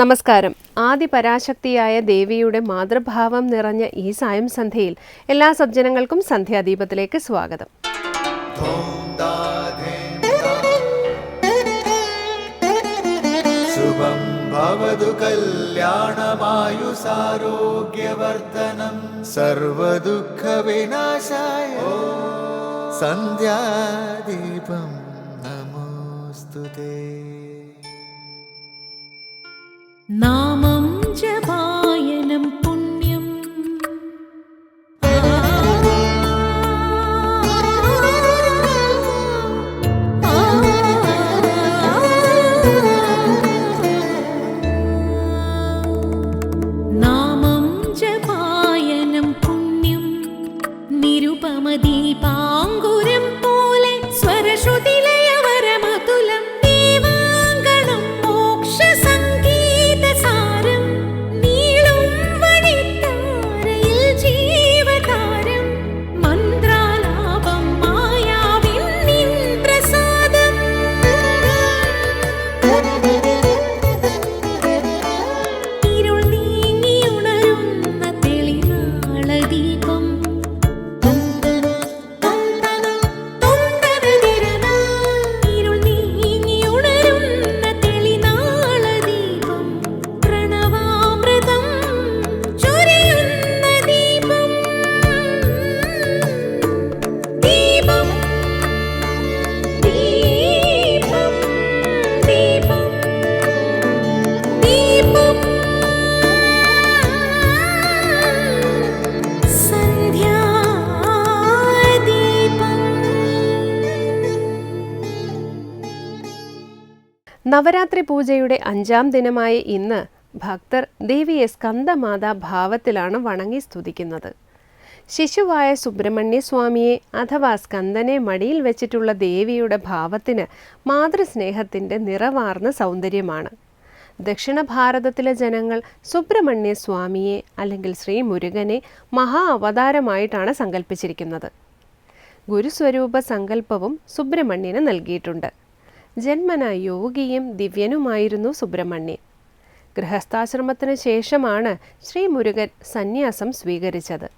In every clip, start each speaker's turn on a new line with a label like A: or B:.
A: നമസ്കാരം. ആദിപരാശക്തിയായ ദേവിയുടെ മാതൃഭാവം നിറഞ്ഞ ഈ സായം സന്ധ്യയിൽ എല്ലാ സജ്ജനങ്ങൾക്കും സന്ധ്യാദീപത്തിലേക്ക് സ്വാഗതം.
B: ശുഭം ഭവതു കല്യാണമായുസാരോഗ്യവർദ്ധനം സർവദുഃഖ വിനാശായ സന്ധ്യാദീപം നമോസ്തുതേ.
C: നാമം ജപായനം പുണ്യം നാമം ജപായനം പുണ്യം നിരുപമദീപാങ്കുരം പോലെ സ്വരശ്രുതിലയവരമതുലം
A: നവരാത്രി പൂജയുടെ 5ാം ദിനമായ ഇന്ന് ഭക്തർ ദേവിയെ സ്കന്ദമാതാ ഭാവത്തിലാണ് വണങ്ങി സ്തുതിക്കുന്നത്. ശിശുവായ സുബ്രഹ്മണ്യ സ്വാമിയെ അഥവാ സ്കന്ദനെ മടിയിൽ വെച്ചിട്ടുള്ള ദേവിയുടെ ഭാവത്തിന് മാതൃസ്നേഹത്തിൻ്റെ നിറവാർന്ന സൗന്ദര്യമാണ്. ദക്ഷിണ ഭാരതത്തിലെ ജനങ്ങൾ സുബ്രഹ്മണ്യ സ്വാമിയെ അല്ലെങ്കിൽ ശ്രീ മുരുകനെ മഹാ അവതാരമായിട്ടാണ് സങ്കല്പിച്ചിരിക്കുന്നത്. ഗുരുസ്വരൂപ സങ്കല്പവും സുബ്രഹ്മണ്യന് നൽകിയിട്ടുണ്ട്. ജന്മന യോഗിയും ദിവ്യനുമായിരുന്നു സുബ്രഹ്മണ്യൻ. ഗൃഹസ്ഥാശ്രമത്തിന് ശേഷമാണ് ശ്രീ മുരുകൻ സന്യാസം സ്വീകരിച്ചത്.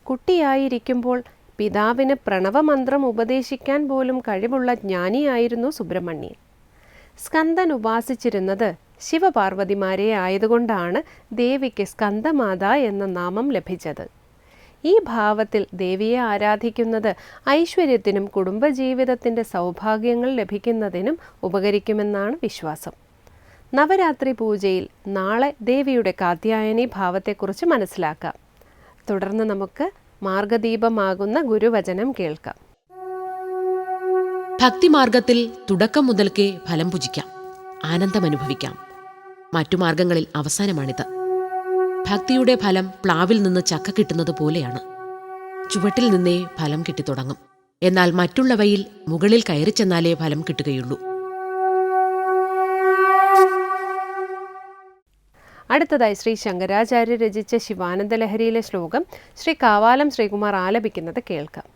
A: കുട്ടിയായിരിക്കുമ്പോൾ പിതാവിന് പ്രണവമന്ത്രം ഉപദേശിക്കാൻ പോലും കഴിവുള്ള ജ്ഞാനിയായിരുന്നു സുബ്രഹ്മണ്യൻ. സ്കന്ദൻ ഉപാസിച്ചിരുന്നത് ശിവപാർവതിമാരെ ആയതുകൊണ്ടാണ് ദേവിക്ക് സ്കന്ദമാത എന്ന നാമം ലഭിച്ചത്. ഈ ഭാവത്തിൽ ദേവിയെ ആരാധിക്കുന്നത് ഐശ്വര്യത്തിനും കുടുംബജീവിതത്തിൻ്റെ സൗഭാഗ്യങ്ങൾ ലഭിക്കുന്നതിനും ഉപകരിക്കുമെന്നാണ് വിശ്വാസം. നവരാത്രി പൂജയിൽ നാളെ ദേവിയുടെ കാത്യായനി ഭാവത്തെക്കുറിച്ച് മനസ്സിലാക്കാം. തുടർന്ന് നമുക്ക് മാർഗദീപമാകുന്ന ഗുരുവചനം കേൾക്കാം.
D: ഭക്തിമാർഗത്തിൽ തുടക്കം മുതൽക്കേ ഫലം പുജിക്കാം, ആനന്ദമനുഭവിക്കാം. മറ്റു മാർഗങ്ങളിൽ അവസാനമാണിത്. ഭക്തിയുടെ ഫലം പ്ലാവിൽ നിന്ന് ചക്ക കിട്ടുന്നത് പോലെയാണ്. ചുവട്ടിൽ നിന്നേ ഫലം കിട്ടിത്തുടങ്ങും. എന്നാൽ മറ്റുള്ളവയിൽ മുകളിൽ കയറി ചെന്നാലേ ഫലം കിട്ടുകയുള്ളൂ.
A: അടുത്തതായി ശ്രീ ശങ്കരാചാര്യ രചിച്ച ശിവാനന്ദലഹരിയിലെ ശ്ലോകം ശ്രീ കാവാലം ശ്രീകുമാർ ആലപിക്കുന്നത് കേൾക്കാം.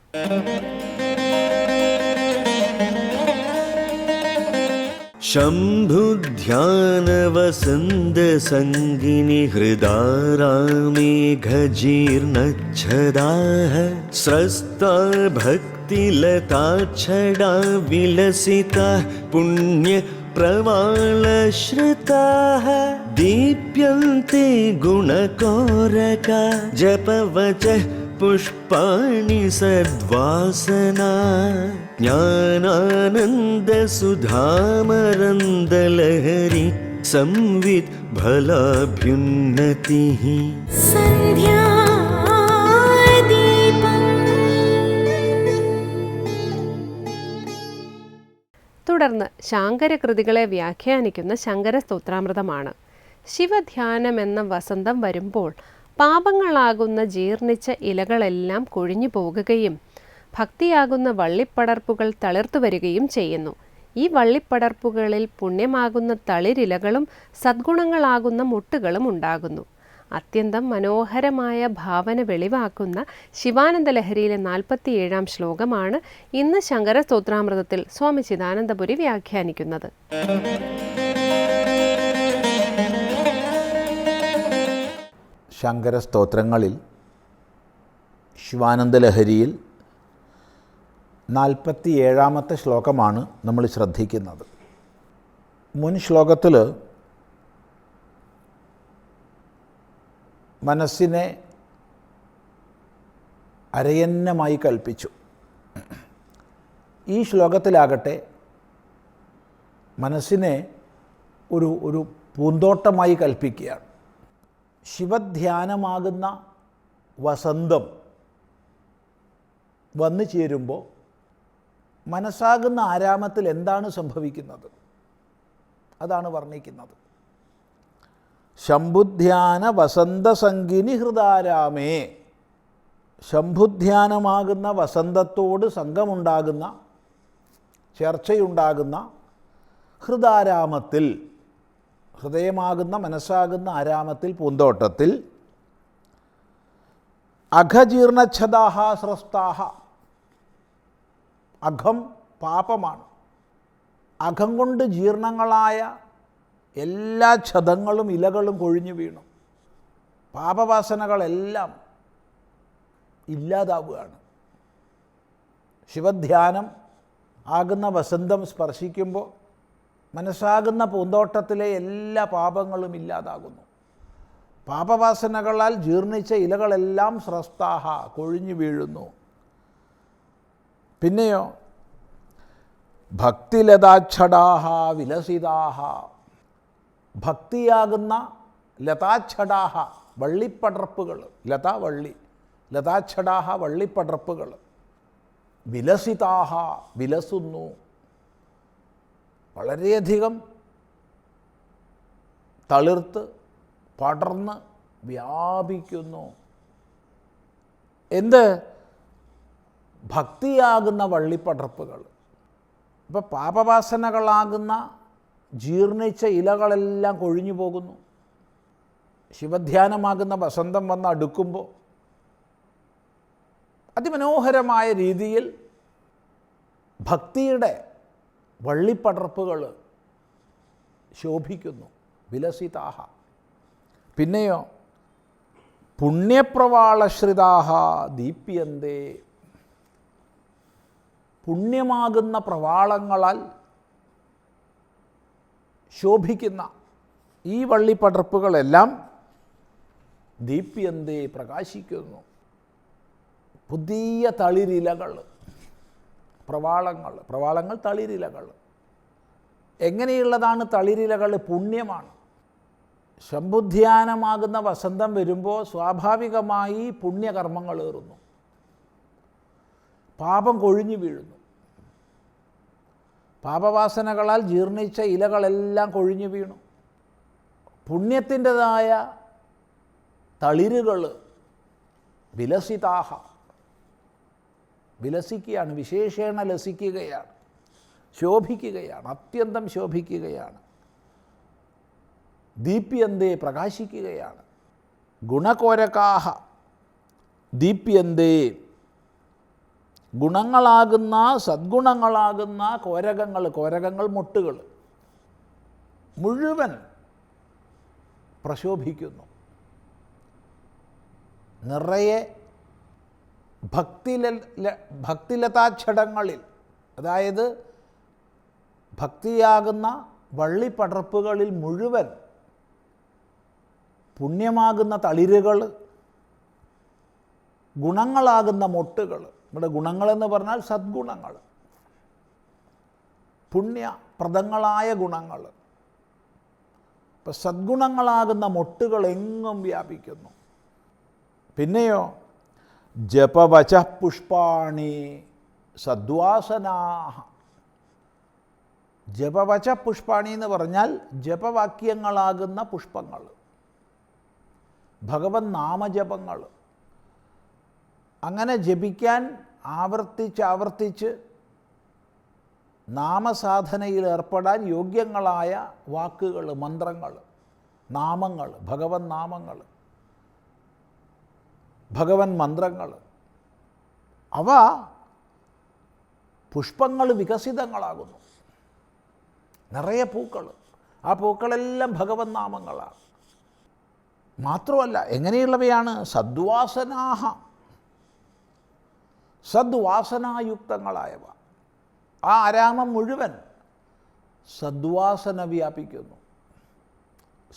B: शम्भुध्यानवसन्दसङ्गिनि हृदारामेघजीर्णच्छदाः स्रस्ता भक्तिलताच्छडा विलसिताः पुण्यप्रवालश्रिताः दीप्यन्ते गुणकोरका जपवचः पुष्पाणि सद्वासना ज्ञानानन्दसुधामरन्दलहरि संवित् फलाभ्युन्नतिः.
A: തുടർന്ന് ശാങ്കരകൃതികളെ വ്യാഖ്യാനിക്കുന്ന ശങ്കര സ്തോത്രാമൃതമാണ്. ശിവധ്യാനം എന്ന വസന്തം വരുമ്പോൾ പാപങ്ങളാകുന്ന ജീർണിച്ച ഇലകളെല്ലാം കൊഴിഞ്ഞു പോകുകയും ഭക്തിയാകുന്ന വള്ളിപ്പടർപ്പുകൾ തളിർത്തു വരികയും ചെയ്യുന്നു. ഈ വള്ളിപ്പടർപ്പുകളിൽ പുണ്യമാകുന്ന തളിരിലകളും സദ്ഗുണങ്ങളാകുന്ന മുട്ടുകളും ഉണ്ടാകുന്നു. അത്യന്തം മനോഹരമായ ഭാവന വെളിവാക്കുന്ന ശിവാനന്ദലഹരിയിലെ 47-ാം ശ്ലോകമാണ് ഇന്ന് ശങ്കര സ്തോത്രാമൃതത്തിൽ സ്വാമി ചിദാനന്ദപുരി വ്യാഖ്യാനിക്കുന്നത്.
E: ശങ്കര സ്തോത്രങ്ങളിൽ ശിവാനന്ദലഹരിയിൽ 47-ാമത്തെ ശ്ലോകമാണ് നമ്മൾ ശ്രദ്ധിക്കുന്നത്. മുൻ ശ്ലോകത്തിൽ മനസ്സിനെ അരയന്നമായി കൽപ്പിച്ചു. ഈ ശ്ലോകത്തിലാകട്ടെ മനസ്സിനെ ഒരു പൂന്തോട്ടമായി കൽപ്പിക്കുകയാണ്. ശിവധ്യാനമാകുന്ന വസന്തം വന്നു ചേരുമ്പോൾ മനസ്സാകുന്ന ആരാമത്തിൽ എന്താണ് സംഭവിക്കുന്നത് അതാണ് വർണ്ണിക്കുന്നത്. ശംഭുധ്യാന വസന്തസംഗിനി ഹൃദാരാമേ, ശംഭുധ്യാനമാകുന്ന വസന്തത്തോട് സംഗമുണ്ടാകുന്ന, ചർച്ചയുണ്ടാകുന്ന ഹൃദാരാമത്തിൽ, ഹൃദയമാകുന്ന മനസ്സാകുന്ന ആരാമത്തിൽ, പൂന്തോട്ടത്തിൽ അഘജീർണച്ഛദാഹ സ്രസ്താഹ, അഘം പാപമാണ്. അഘം കൊണ്ട് ജീർണങ്ങളായ എല്ലാ ഛദങ്ങളും ഇലകളും കൊഴിഞ്ഞു വീണു. പാപവാസനകളെല്ലാം ഇല്ലാതാവുകയാണ്. ശിവധ്യാനം ആകുന്ന വസന്തം സ്പർശിക്കുമ്പോൾ മനസ്സാകുന്ന പൂന്തോട്ടത്തിലെ എല്ലാ പാപങ്ങളും ഇല്ലാതാകുന്നു. പാപവാസനകളാൽ ജീർണിച്ച ഇലകളെല്ലാം സ്രസ്താഹ, കൊഴിഞ്ഞു വീഴുന്നു. പിന്നെയോ ഭക്തിലതാച്ഛടാഹ വിലസിതാഹ, ഭക്തിയാകുന്ന ലതാച്ഛടാഹ, വള്ളിപ്പടർപ്പുകൾ, വള്ളി, ലതാച്ഛടാഹ വള്ളിപ്പടർപ്പുകൾ, വിലസിതാഹ വിലസുന്നു, വളരെയധികം തളിർത്ത് പടർന്ന് വ്യാപിക്കുന്നു. എന്ത്? ഭക്തിയാകുന്ന വള്ളിപ്പടർപ്പുകൾ. ഇപ്പോൾ പാപവാസനകളാകുന്ന ജീർണിച്ച ഇലകളെല്ലാം കൊഴിഞ്ഞു പോകുന്നു. ശിവധ്യാനമാകുന്ന വസന്തം വന്ന് അടുക്കുമ്പോൾ അതിമനോഹരമായ രീതിയിൽ ഭക്തിയുടെ വള്ളിപ്പടർപ്പുകൾ ശോഭിക്കുന്നു, വിലസിതാഹ. പിന്നെയോ പുണ്യപ്രവാളശ്രിതാഹ ദീപ്യന്തേ, പുണ്യമാകുന്ന പ്രവാളങ്ങളാൽ ശോഭിക്കുന്ന ഈ വള്ളിപ്പടർപ്പുകളെല്ലാം ദീപ്യന്തേ പ്രകാശിക്കുന്നു. പുതിയ തളിരിലകൾ, പ്രവാളങ്ങൾ തളിരിലകൾ. എങ്ങനെയുള്ളതാണ് തളിരിലകൾ? പുണ്യമാണ്. ശംഭുധ്യാനമാകുന്ന വസന്തം വരുമ്പോൾ സ്വാഭാവികമായി പുണ്യകർമ്മങ്ങൾ ഏറുന്നു, പാപം കൊഴിഞ്ഞു വീഴുന്നു. പാപവാസനകളാൽ ജീർണിച്ച ഇലകളെല്ലാം കൊഴിഞ്ഞു വീണു. പുണ്യത്തിൻ്റെതായ തളിരുകൾ വിലസിതാഹ, വിലസിക്കുകയാണ്, വിശേഷേണ ലസിക്കുകയാണ്, ശോഭിക്കുകയാണ്, അത്യന്തം ശോഭിക്കുകയാണ്. ദീപ്യന്തേ പ്രകാശിക്കുകയാണ്. ഗുണകോരകാഹ ദീപ്യന്തേ, ഗുണങ്ങളാകുന്ന സദ്ഗുണങ്ങളാകുന്ന കോരകങ്ങൾ മൊട്ടുകൾ മുഴുവൻ പ്രശോഭിക്കുന്നു. നിറയെ ഭക്തിലതാച്ഛടങ്ങളിൽ, അതായത് ഭക്തിയാകുന്ന വള്ളിപ്പടർപ്പുകളിൽ മുഴുവൻ പുണ്യമാകുന്ന തളിരുകൾ, ഗുണങ്ങളാകുന്ന മൊട്ടുകൾ. ഇവിടെ ഗുണങ്ങളെന്ന് പറഞ്ഞാൽ സദ്ഗുണങ്ങൾ, പുണ്യപ്രദങ്ങളായ ഗുണങ്ങൾ. ഇപ്പം സദ്ഗുണങ്ങളാകുന്ന മൊട്ടുകൾ എങ്ങും വ്യാപിക്കുന്നു. പിന്നെയോ ജപവച പുഷ്പാണി സദ്വാസനാഹ, ജപവച പുഷ്പാണി എന്ന് പറഞ്ഞാൽ ജപവാക്യങ്ങളാകുന്ന പുഷ്പങ്ങൾ, ഭഗവൻ നാമജപങ്ങൾ. അങ്ങനെ ജപിക്കാൻ ആവർത്തിച്ച് നാമസാധനയിൽ ഏർപ്പെടാൻ യോഗ്യങ്ങളായ വാക്കുകൾ, മന്ത്രങ്ങൾ, നാമങ്ങൾ, ഭഗവൻ നാമങ്ങൾ, ഭഗവൻ മന്ത്രങ്ങൾ, അവ പുഷ്പങ്ങൾ വികസിതങ്ങളാകുന്നു. നിറയെ പൂക്കൾ, ആ പൂക്കളെല്ലാം ഭഗവൻ നാമങ്ങളാണ്. മാത്രമല്ല എങ്ങനെയുള്ളവയാണ്? സദ്വാസനാഹ, സദ്വാസനായുക്തങ്ങളായവ. ആ ആരാമം മുഴുവൻ സദ്വാസന വ്യാപിക്കുന്നു.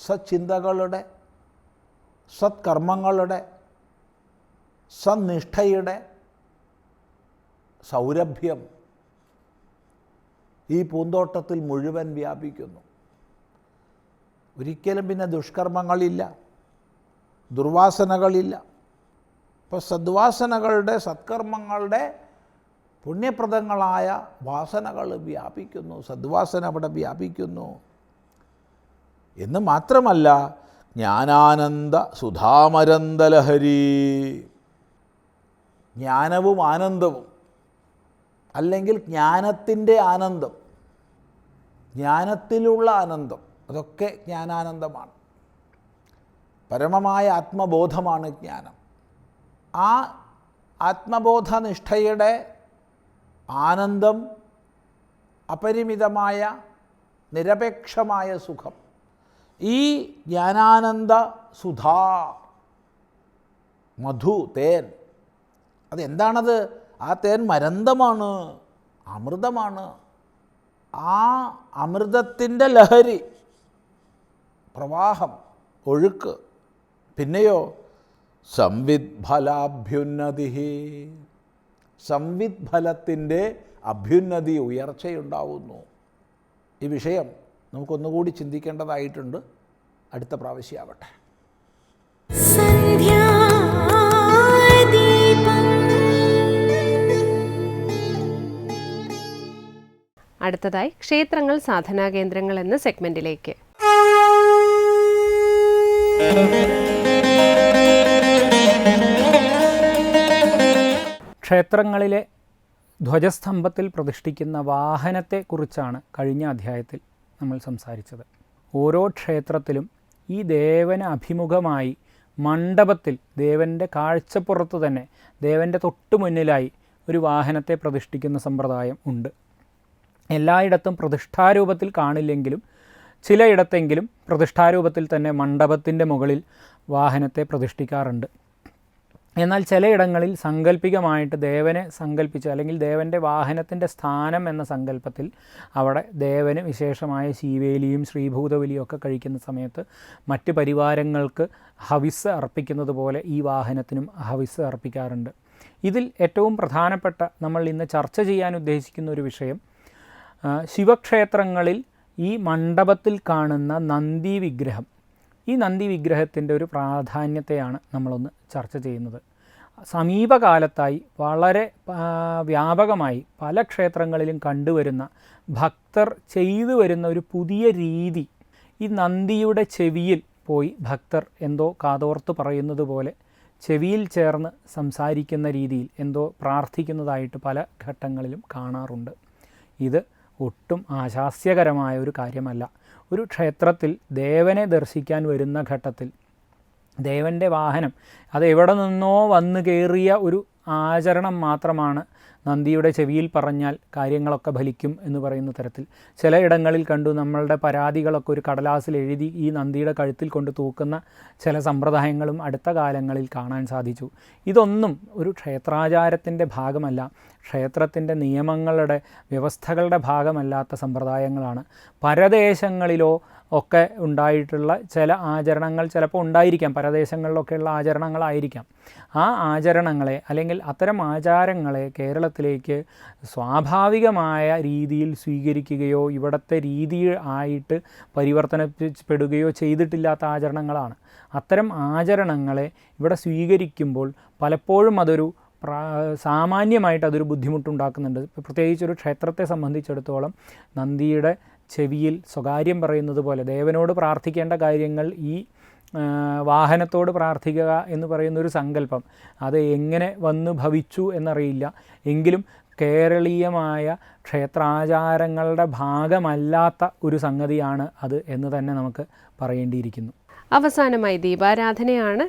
E: സച്ചിന്തകളുടെ, സത്കർമ്മങ്ങളുടെ, സന്നിഷ്ഠയുടെ സൗരഭ്യം ഈ പൂന്തോട്ടത്തിൽ മുഴുവൻ വ്യാപിക്കുന്നു. ഒരിക്കലും പിന്നെ ദുഷ്കർമ്മങ്ങളില്ല, ദുർവാസനകളില്ല. ഇപ്പോൾ സദ്വാസനകളുടെ, സത്കർമ്മങ്ങളുടെ പുണ്യപ്രദങ്ങളായ വാസനകൾ വ്യാപിക്കുന്നു, സദ്വാസന അവിടെ വ്യാപിക്കുന്നു എന്ന് മാത്രമല്ല, ജ്ഞാനാനന്ദ സുധാമരന്തലഹരി, ജ്ഞാനവും ആനന്ദവും, അല്ലെങ്കിൽ ജ്ഞാനത്തിൻ്റെ ആനന്ദം, ജ്ഞാനത്തിലുള്ള ആനന്ദം, അതൊക്കെ ജ്ഞാനാനന്ദമാണ്. പരമമായ ആത്മബോധമാണ് ജ്ഞാനം. ആ ആത്മബോധനിഷ്ഠയുടെ ആനന്ദം, അപരിമിതമായ നിരപേക്ഷമായ സുഖം, ഈ ജ്ഞാനാനന്ദ സുധാ, മധു, തേൻ, അതെന്താണത്? ആ തേൻ മരന്തമാണ്, അമൃതമാണ്. ആ അമൃതത്തിൻ്റെ ലഹരി, പ്രവാഹം, ഒഴുക്ക്. പിന്നെയോ സംവിത് ഫലാഭ്യുന്നതി, സംവിത് ഫലത്തിൻ്റെ അഭ്യുന്നതി, ഉയർച്ചയുണ്ടാവുന്നു. ഈ വിഷയം നമുക്കൊന്നുകൂടി ചിന്തിക്കേണ്ടതായിട്ടുണ്ട്. അടുത്ത പ്രാവശ്യമാവട്ടെ.
A: അടുത്തതായി ക്ഷേത്രങ്ങൾ സാധനാ കേന്ദ്രങ്ങൾ എന്ന സെഗ്മെന്റിലേക്ക്.
F: ക്ഷേത്രങ്ങളിലെ ധ്വജസ്തംഭത്തിൽ പ്രതിഷ്ഠിക്കുന്ന വാഹനത്തെക്കുറിച്ചാണ് കഴിഞ്ഞ അധ്യായത്തിൽ നമ്മൾ സംസാരിച്ചത്. ഓരോ ക്ഷേത്രത്തിലും ഈ ദേവന് അഭിമുഖമായി മണ്ഡപത്തിൽ ദേവൻ്റെ കാഴ്ചപ്പുറത്ത് തന്നെ ദേവൻ്റെ തൊട്ടു മുന്നിലായി ഒരു വാഹനത്തെ പ്രതിഷ്ഠിക്കുന്ന സമ്പ്രദായം ഉണ്ട്. എല്ലായിടത്തും പ്രതിഷ്ഠാരൂപത്തിൽ കാണില്ലെങ്കിലും ചിലയിടത്തെങ്കിലും പ്രതിഷ്ഠാരൂപത്തിൽ തന്നെ മണ്ഡപത്തിൻ്റെ മുകളിൽ വാഹനത്തെ പ്രതിഷ്ഠിക്കാറുണ്ട്. എന്നാൽ ചിലയിടങ്ങളിൽ സങ്കല്പികമായിട്ട് ദേവനെ സങ്കല്പിച്ച്, അല്ലെങ്കിൽ ദേവൻ്റെ വാഹനത്തിൻ്റെ സ്ഥാനം എന്ന സങ്കല്പത്തിൽ അവിടെ ദേവന് വിശേഷമായ ശീവേലിയും ശ്രീഭൂതബലിയും ഒക്കെ കഴിക്കുന്ന സമയത്ത് മറ്റ് പരിവാരങ്ങൾക്ക് ഹവിസ് അർപ്പിക്കുന്നത് പോലെ ഈ വാഹനത്തിനും ഹവിസ് അർപ്പിക്കാറുണ്ട്. ഇതിൽ ഏറ്റവും പ്രധാനപ്പെട്ട നമ്മൾ ഇന്ന് ചർച്ച ചെയ്യാൻ ഉദ്ദേശിക്കുന്ന ഒരു വിഷയം, ശിവക്ഷേത്രങ്ങളിൽ ഈ മണ്ഡപത്തിൽ കാണുന്ന നന്ദി വിഗ്രഹം, ഈ നന്ദി വിഗ്രഹത്തിൻ്റെ ഒരു പ്രാധാന്യത്തെയാണ് നമ്മളൊന്ന് ചർച്ച ചെയ്യുന്നത്. സമീപകാലത്തായി വളരെ വ്യാപകമായി പല ക്ഷേത്രങ്ങളിലും കണ്ടുവരുന്ന, ഭക്തർ ചെയ്തു വരുന്ന ഒരു പുതിയ രീതി, ഈ നന്ദിയുടെ ചെവിയിൽ പോയി ഭക്തർ എന്തോ കാതോർത്ത് പറയുന്നത് പോലെ ചെവിയിൽ ചേർന്ന് സംസാരിക്കുന്ന രീതിയിൽ എന്തോ പ്രാർത്ഥിക്കുന്നതായിട്ട് പല ഘട്ടങ്ങളിലും കാണാറുണ്ട്. ഇത് ഒട്ടും ആശാസ്യകരമായ ഒരു കാര്യമല്ല. ഒരു ക്ഷേത്രത്തിൽ ദേവനെ ദർശിക്കാൻ വരുന്ന ഘട്ടത്തിൽ ദേവൻ്റെ വാഹനം അത് എവിടെ നിന്നോ വന്നു കയറിയ ഒരു ആചരണം മാത്രമാണ് നന്ദിയുടെ ചെവിയിൽ പറഞ്ഞാൽ കാര്യങ്ങളൊക്കെ ഫലിക്കും എന്ന് പറയുന്ന തരത്തിൽ. ചിലയിടങ്ങളിൽ കണ്ടു നമ്മളുടെ പരാതികളൊക്കെ ഒരു കടലാസിൽ എഴുതി ഈ നന്ദിയുടെ കഴുത്തിൽ കൊണ്ട് തൂക്കുന്ന ചില സമ്പ്രദായങ്ങളും അടുത്ത കാലങ്ങളിൽ കാണാൻ സാധിച്ചു. ഇതൊന്നും ഒരു ക്ഷേത്രാചാരത്തിൻ്റെ ഭാഗമല്ല, ക്ഷേത്രത്തിൻ്റെ നിയമങ്ങളുടെ, വ്യവസ്ഥകളുടെ ഭാഗമല്ലാത്ത സമ്പ്രദായങ്ങളാണ്. പരദേശങ്ങളിലോ ഒക്കെ ഉണ്ടായിട്ടുള്ള ചില ആചരണങ്ങൾ ചിലപ്പോൾ ഉണ്ടായിരിക്കാം, പരദേശങ്ങളിലൊക്കെയുള്ള ആചരണങ്ങളായിരിക്കാം. ആ ആചരണങ്ങളെ അല്ലെങ്കിൽ അത്തരം ആചാരങ്ങളെ കേരളത്തിലേക്ക് സ്വാഭാവികമായ രീതിയിൽ സ്വീകരിക്കുകയോ ഇവിടുത്തെ രീതി ആയിട്ട് പരിവർത്തനപ്പെടുകയോ ചെയ്തിട്ടില്ലാത്ത ആചരണങ്ങളാണ്. അത്തരം ആചരണങ്ങളെ ഇവിടെ സ്വീകരിക്കുമ്പോൾ പലപ്പോഴും അതൊരു സാമാന്യമായിട്ട് അതൊരു ബുദ്ധിമുട്ടുണ്ടാക്കുന്നുണ്ട്. പ്രത്യേകിച്ചൊരു ക്ഷേത്രത്തെ സംബന്ധിച്ചിടത്തോളം നന്ദിയുടെ ചെവിയിൽ സ്വകാര്യം പറയുന്നത് പോലെ ദേവനോട് പ്രാർത്ഥിക്കേണ്ട കാര്യങ്ങൾ ഈ വാഹനത്തോട് പ്രാർത്ഥിക്കുക എന്ന് പറയുന്നൊരു സങ്കല്പം അത് എങ്ങനെ വന്നു ഭവിച്ചു എന്നറിയില്ല. എങ്കിലും കേരളീയമായ ക്ഷേത്രാചാരങ്ങളുടെ ഭാഗമല്ലാത്ത ഒരു സംഗതിയാണ് അത് എന്ന് തന്നെ നമുക്ക് പറയേണ്ടിയിരിക്കുന്നു.
A: അവസാനമായി ദീപാരാധനയാണ്.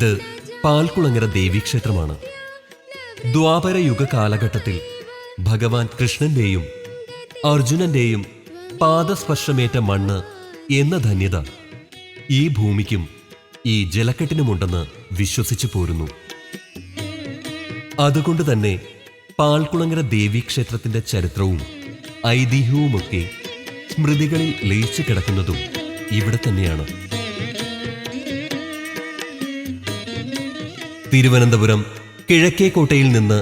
G: ഇത് പാൽക്കുളങ്ങര ദേവീക്ഷേത്രമാണ്. ദ്വാപര യുഗ കാലഘട്ടത്തിൽ ഭഗവാൻ കൃഷ്ണന്റെയും അർജുനന്റെയും പാദസ്പർശമേറ്റ മണ്ണ് എന്ന ധന്യത ഈ ഭൂമിക്കും ഈ ജലക്കെട്ടിനുമുണ്ടെന്ന് വിശ്വസിച്ചു പോരുന്നു. അതുകൊണ്ട് തന്നെ പാൽക്കുളങ്ങര ദേവീക്ഷേത്രത്തിന്റെ ചരിത്രവും ഐതിഹ്യവുമൊക്കെ സ്മൃതികളിൽ ലയിച്ചു കിടക്കുന്നതും ഇവിടെ തന്നെയാണ്. തിരുവനന്തപുരം കിഴക്കേക്കോട്ടയിൽ നിന്ന്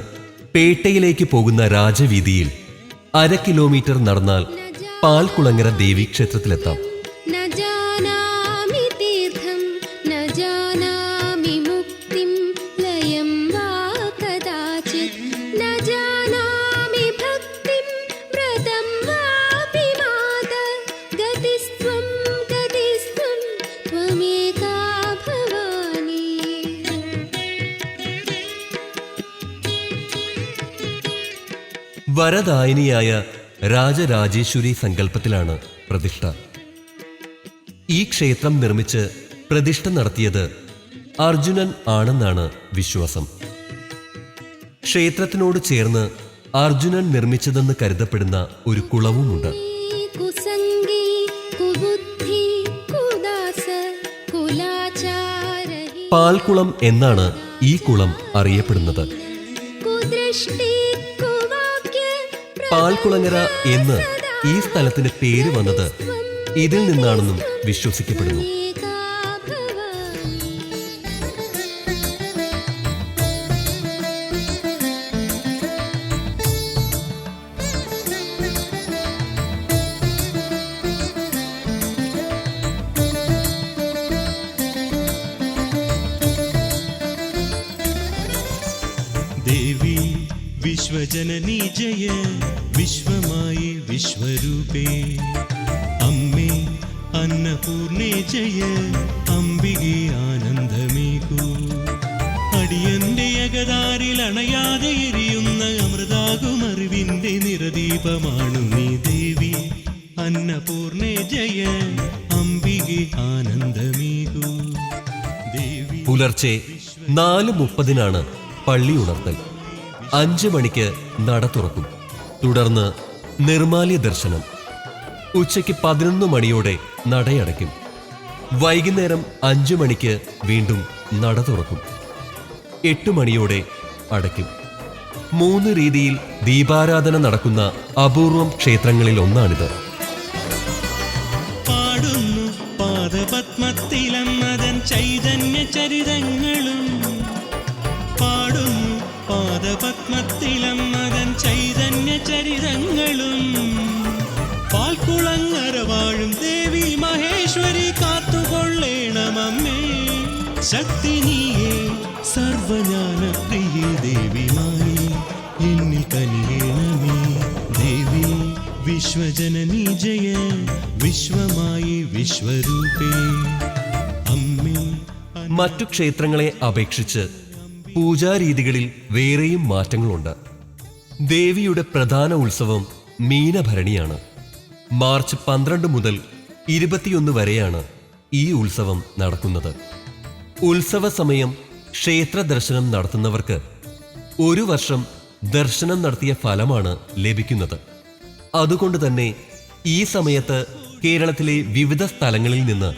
G: പേട്ടയിലേക്ക് പോകുന്ന രാജവീതിയിൽ 1/2 കിലോമീറ്റർ നടന്നാൽ പാൽക്കുളങ്ങര ദേവീക്ഷേത്രത്തിലെത്താം.
C: न जानामि तीर्थं न जानामि मुक्तिं लयं वा कदाचित् न जानामि भक्तिं व्रतं वापि मात गतिस्त्वं त्वमेका भवानी.
G: വരദായിനിയായ രാജരാജേശ്വരി സങ്കല്പത്തിലാണ് പ്രതിഷ്ഠ. ഈ ക്ഷേത്രം നിർമ്മിച്ച് പ്രതിഷ്ഠ നടത്തിയത് അർജുനൻ ആണെന്നാണ് വിശ്വാസം. ക്ഷേത്രത്തിനോട് ചേർന്ന് അർജുനൻ നിർമ്മിച്ചതെന്ന് കരുതപ്പെടുന്ന ഒരു കുളവുമുണ്ട്.
C: कुसंगी कुबुद्धि कुदास कुलाचारहि
G: പാൽക്കുളം എന്നാണ് ഈ കുളം അറിയപ്പെടുന്നത്.
C: कुदृष्टि कुवाक्य
G: പാൽക്കുളങ്ങര എന്ന് ഈ സ്ഥലത്തിന് പേര് വന്നത് ഇതിൽ നിന്നാണെന്നും വിശ്വസിക്കപ്പെടുന്നു.
C: प्रमेका भवानी.
H: देवी विश्वजननी जय विश्वमाये विश्वरूपे अम्मे अन्नपूर्णे जय अम्बिके आनन्दमेकु അടിയന്റെ അകതാരിൽ അണയാതെ എരിയുന്ന അമൃതാകുമറിവിന്റെ നിറദീപമാണു നീ ദേവി അന്നപൂർണേ ജയ അംബികെ ആനന്ദമേകു ദേവി.
G: പുലർച്ചെ 4:30 പള്ളി ഉണർത്തൽ. 5 മണിക്ക് നട തുറക്കും. തുടർന്ന് നിർമാല്യ ദർശനം. ഉച്ചയ്ക്ക് 11 മണിയോടെ നടയടയ്ക്കും. വൈകുന്നേരം 5 മണിക്ക് വീണ്ടും നട തുറക്കും. 8 മണിയോടെ അടയ്ക്കും. 3 രീതിയിൽ ദീപാരാധന നടക്കുന്ന അപൂർവം ക്ഷേത്രങ്ങളിൽ ഒന്നാണിത്.
H: പാടുന്നു പാദപത്മത്തിലമ്മതൻ ചൈതന്യ ചരിതങ്ങളും പാടുന്നു പാദപത്മത്തിലമ്മതൻ ചൈതന്യ ചരിതങ്ങളും പാൽക്കുളങ്ങര വാഴും ദേവി മഹേശ്വരി കാത്തുകൊള്ളേണമമ്മേ ശക്തി നീയേ സർവജ്ഞാന പ്രിയേ ദേവി മായേ എന്നിൽ കനിയേണമേ ദേവി വിശ്വജനനി ജയ വിശ്വമായി വിശ്വരൂപേ അമ്മേ.
G: മറ്റു ക്ഷേത്രങ്ങളെ അപേക്ഷിച്ച് പൂജാരീതികളിൽ വേറെയും മാറ്റങ്ങളുണ്ട്. ദേവിയുടെ പ്രധാന ഉത്സവം മീനഭരണിയാണ്. മാർച്ച് 12 മുതൽ 21 വരെയാണ് ഈ ഉത്സവം നടക്കുന്നത്. ഉത്സവ സമയം ക്ഷേത്ര ദർശനം നടത്തുന്നവർക്ക് 1 വർഷം ദർശനം നടത്തിയ ഫലമാണ് ലഭിക്കുന്നത്. അതുകൊണ്ട് തന്നെ ഈ സമയത്ത് കേരളത്തിലെ വിവിധ സ്ഥലങ്ങളിൽ നിന്ന്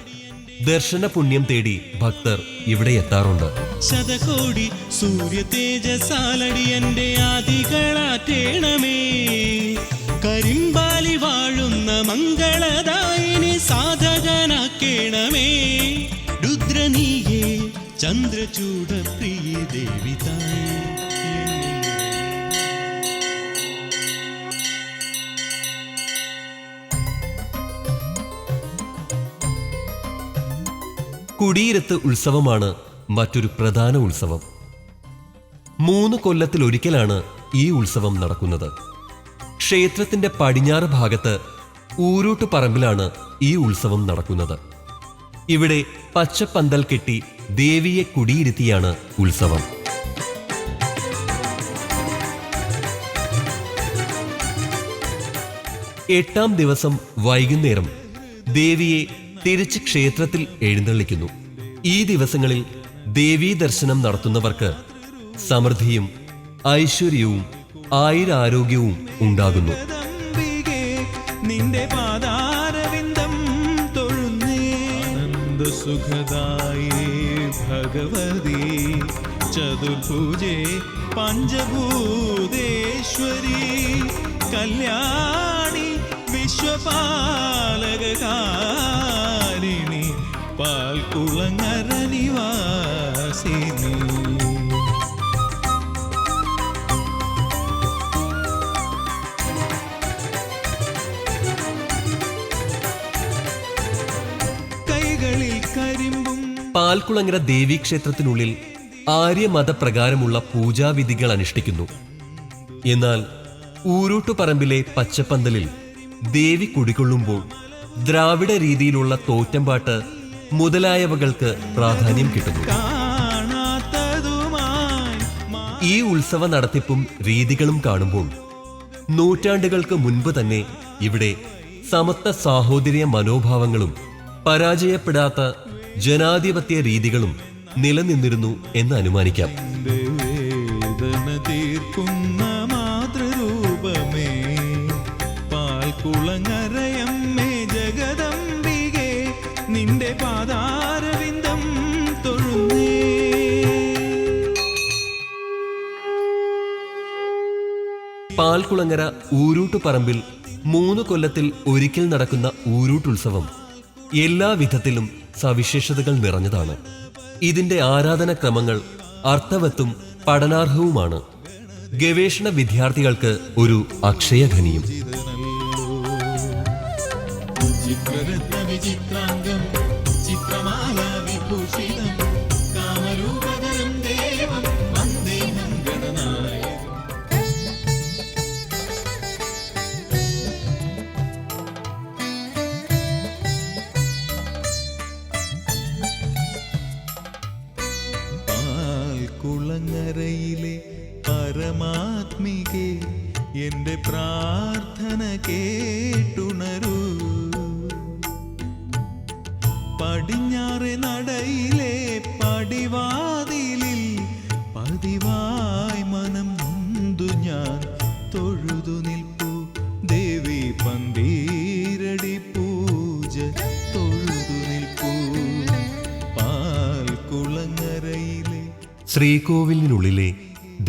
G: ദർശന പുണ്യം തേടി ഭക്തർ ഇവിടെ എത്താറുണ്ട്.
H: ശതകോടി സൂര്യ തേജസാലടിയന്റെ ആദികളാറ്റേണമേ കരിമ്പാലി വാഴുന്ന മംഗളദായിനി സാധകനാക്കേണമേ രുദ്രനീയേ ചന്ദ്രചൂഡ പ്രിയ ദേവിതായേ.
G: കുടിയിരുത്ത് ഉത്സവമാണ് മറ്റൊരു പ്രധാന ഉത്സവം. 3 കൊല്ലത്തിലൊരിക്കലാണ് ഈ ഉത്സവം നടക്കുന്നത്. ക്ഷേത്രത്തിന്റെ പടിഞ്ഞാറ് ഭാഗത്ത് ഊരൂട്ട് പറമ്പിലാണ് ഈ ഉത്സവം നടക്കുന്നത്. ഇവിടെ പച്ചപ്പന്തൽ കെട്ടി ദേവിയെ കുടിയിരുത്തിയാണ് ഉത്സവം. എട്ടാം ദിവസം വൈകുന്നേരം ദേവിയെ തിരിച്ച് ക്ഷേത്രത്തിൽ എഴുന്നള്ളിക്കുന്നു. ഈ ദിവസങ്ങളിൽ ദേവീ ദർശനം നടത്തുന്നവർക്ക് സമൃദ്ധിയും ഐശ്വര്യവും ആയുരാരോഗ്യവും ഉണ്ടാകുന്നു.
H: ജഗദംബികേ, നിന്റെ പാദാരവിന്ദം തൊഴുന്നേ. ആനന്ദസുഖദായേ ഭഗവതി ചതുർഭുജേ പഞ്ചഭൂതേശ്വരി കല്യാണി വിശ്വപാലകാരിണി പാൽക്കുളങ്ങര നിവാസിനി. കൈകളിൽ കരിമ്പും
G: പാൽക്കുളങ്ങര ദേവീക്ഷേത്രത്തിനുള്ളിൽ ആര്യമതപ്രകാരമുള്ള പൂജാവിധികൾ അനുഷ്ഠിക്കുന്നു. എന്നാൽ ഊരൂട്ടുപറമ്പിലെ പച്ചപ്പന്തലിൽ ദേവി കുടികൊള്ളുമ്പോൾ ദ്രാവിഡ രീതിയിലുള്ള തോറ്റമ്പാട്ട് മുതലായവകൾക്ക് പ്രാധാന്യം കിട്ടുന്നു.
H: കാണാത്തതുമായി
G: ഈ ഉത്സവ നടത്തിപ്പും രീതികളും കാണുമ്പോൾ നൂറ്റാണ്ടുകൾക്ക് മുൻപ് തന്നെ ഇവിടെ സമത്വ സാഹോദര്യ മനോഭാവങ്ങളും പരാജയപ്പെടാത്ത ജനാധിപത്യ രീതികളും നിലനിന്നിരുന്നു എന്ന് അനുമാനിക്കാം.
H: വേദന തീർക്കുന്ന മാതൃരൂപമേ പാൽക്കുളങ്ങരയമ്മേ ജഗദംബികേ, നിന്റെ പാദാരവിന്ദം തൊഴുന്നേ.
G: പാൽക്കുളങ്ങര ഊരൂട്ടുപറമ്പിൽ 3 കൊല്ലത്തിൽ ഒരിക്കൽ നടക്കുന്ന ഊരൂട്ടുത്സവം എല്ലാ വിധത്തിലും സവിശേഷതകൾ നിറഞ്ഞതാണ്. ഇതിന്റെ ആരാധനക്രമങ്ങൾ അർത്ഥവത്തും പഠനാർഹവുമാണ്. ഗവേഷണ വിദ്യാർത്ഥികൾക്ക് ഒരു അക്ഷയഖനിയും.
H: ചിത്രരത്ന വിചിത്രാംഗം ചിത്രമാല വിഭൂഷിതം കാമരൂപധരം ദേവം വന്ദേഹം ഗണനായകം. പാൽക്കുളങ്ങരയിലെ പരമാത്മികേ, എന്റെ പ്രാർത്ഥന കേട്ടുണരൂ. പടിഞ്ഞാറെ നടയിലെ പടിവാതിലിൽ പതിവായി മനം നൊന്തു ഞാൻ തൊഴുതു നിൽപ്പു. ദേവി പന്തീരടി പൂജ തൊഴുതു നിൽപ്പു. പാൽക്കുളങ്ങരയിലെ
G: ശ്രീകോവിലിനുള്ളിലെ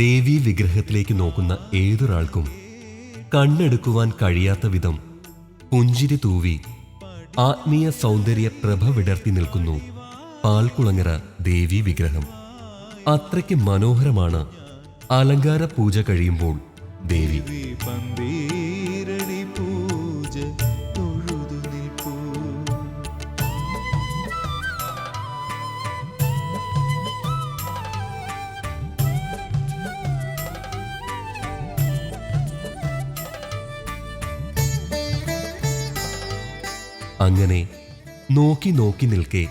G: ദേവീ വിഗ്രഹത്തിലേക്ക് നോക്കുന്ന ഏതൊരാൾക്കും കണ്ണെടുക്കുവാൻ കഴിയാത്ത വിധം പുഞ്ചിരി തൂവി ആത്മീയ സൗന്ദര്യ പ്രഭ വിടർത്തി നിൽക്കുന്നു പാൽക്കുളങ്ങര ദേവീ വിഗ്രഹം. അത്രയ്ക്ക് മനോഹരമാണ് അലങ്കാര പൂജ കഴിയുമ്പോൾ ദേവി.
H: പന്തീരടി പൂജ തൊഴുതു നിൽപ്പു.
G: അങ്ങനെ നോക്കി നോക്കി നിൽക്കെ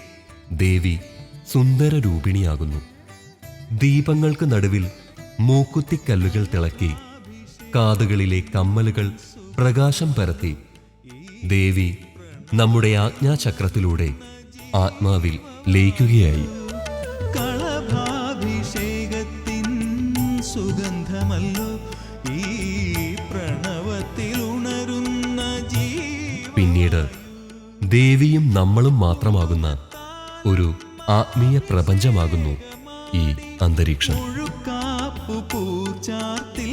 G: ദേവി സുന്ദര രൂപിണിയാകുന്നു. ദീപങ്ങൾക്ക് നടുവിൽ മൂക്കുത്തിക്കല്ലുകൾ തിളക്കി കാതുകളിലെ കമ്മലുകൾ പ്രകാശം പരത്തി ദേവി നമ്മുടെ ആജ്ഞാചക്രത്തിലൂടെ ആത്മാവിൽ ലയിക്കുകയായി.
H: കളഭാഭിഷേകത്തിൻ സുഗന്ധമല്ലോ ഈ പ്രണവത്തിൽ ഉണരുന്ന
G: പിന്നീട് ദേവിയും നമ്മളും മാത്രമാകുന്ന ഒരു ആത്മീയ പ്രപഞ്ചമാകുന്നു ഈ അന്തരീക്ഷം.
H: മുഴുക്കാപ്പു പൂച്ചാത്തിൽ